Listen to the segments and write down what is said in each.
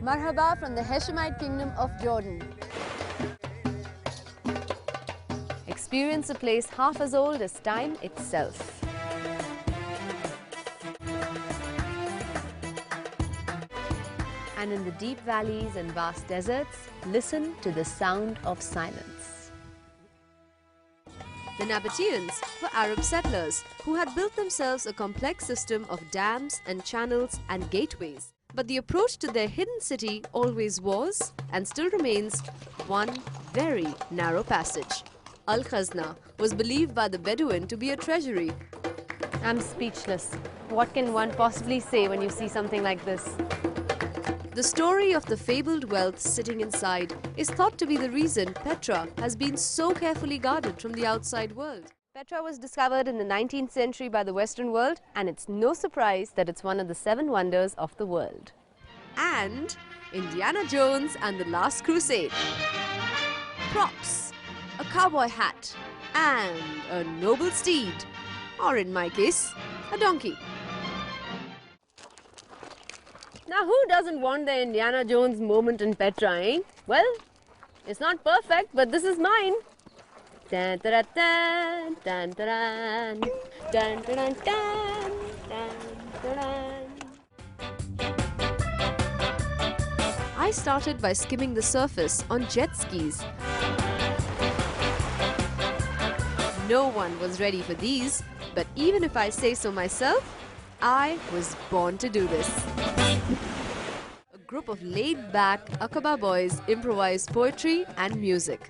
Marhaba from the Hashemite Kingdom of Jordan. Experience a place half as old as time itself. And in the deep valleys and vast deserts, listen to the sound of silence. The Nabateans were Arab settlers who had built themselves a complex system of dams and channels and gateways. But the approach to their hidden city always was, and still remains, one very narrow passage. Al-Khazna was believed by the Bedouin to be a treasury. I'm speechless. What can one possibly say when you see something like this? The story of the fabled wealth sitting inside is thought to be the reason Petra has been so carefully guarded from the outside world. Petra was discovered in the 19th century by the Western world, and it's no surprise that it's one of the 7 wonders of the world. And Indiana Jones and the Last Crusade. Props, a cowboy hat, and a noble steed, or in my case, a donkey. Now, who doesn't want the Indiana Jones moment in Petra, eh? Well, it's not perfect, but this is mine. Dun, dun, dun, dun, dun, dun, dun, dun, dun, dun, dun. I started by skimming the surface on jet skis. No one was ready for these, but even if I say so myself, I was born to do this. A group of laid-back Aqaba boys improvised poetry and music.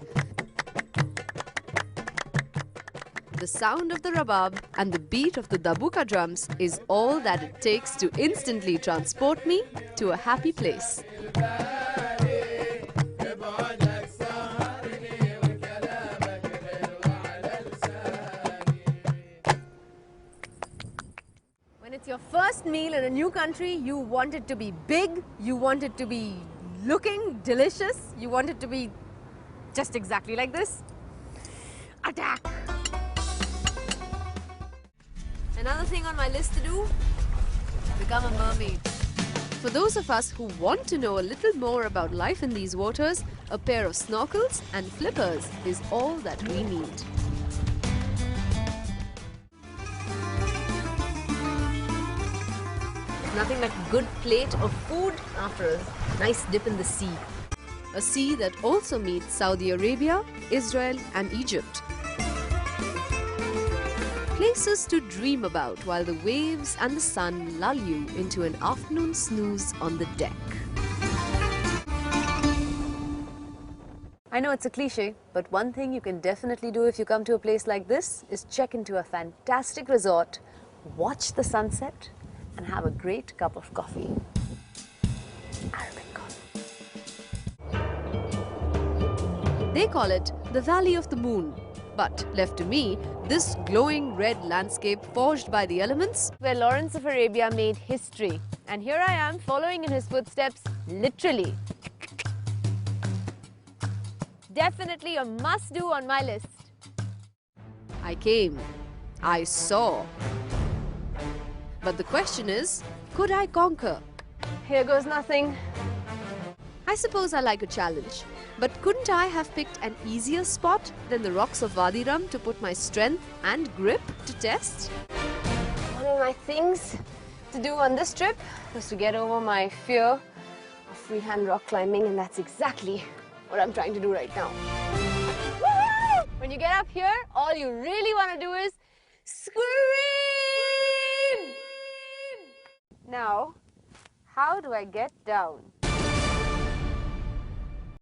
The sound of the rabab and the beat of the dabuka drums is all that it takes to instantly transport me to a happy place. When it's your first meal in a new country, you want it to be big, you want it to be looking delicious, you want it to be just exactly like this. Attack! Another thing on my list to do, become a mermaid. For those of us who want to know a little more about life in these waters, a pair of snorkels and flippers is all that we need. There's nothing like a good plate of food after a nice dip in the sea. A sea that also meets Saudi Arabia, Israel and Egypt. Places to dream about while the waves and the sun lull you into an afternoon snooze on the deck. I know it's a cliche, but one thing you can definitely do if you come to a place like this is check into a fantastic resort, watch the sunset, and have a great cup of coffee. Arabic coffee. They call it the Valley of the Moon. But left to me, this glowing red landscape forged by the elements, where Lawrence of Arabia made history. And here I am following in his footsteps, literally. Definitely a must-do on my list. I came. I saw. But the question is, could I conquer? Here goes nothing. I suppose I like a challenge. But couldn't I have picked an easier spot than the rocks of Wadi Rum to put my strength and grip to test? One of my things to do on this trip was to get over my fear of freehand rock climbing, and that's exactly what I'm trying to do right now. Woohoo! When you get up here, all you really want to do is scream! Now, how do I get down?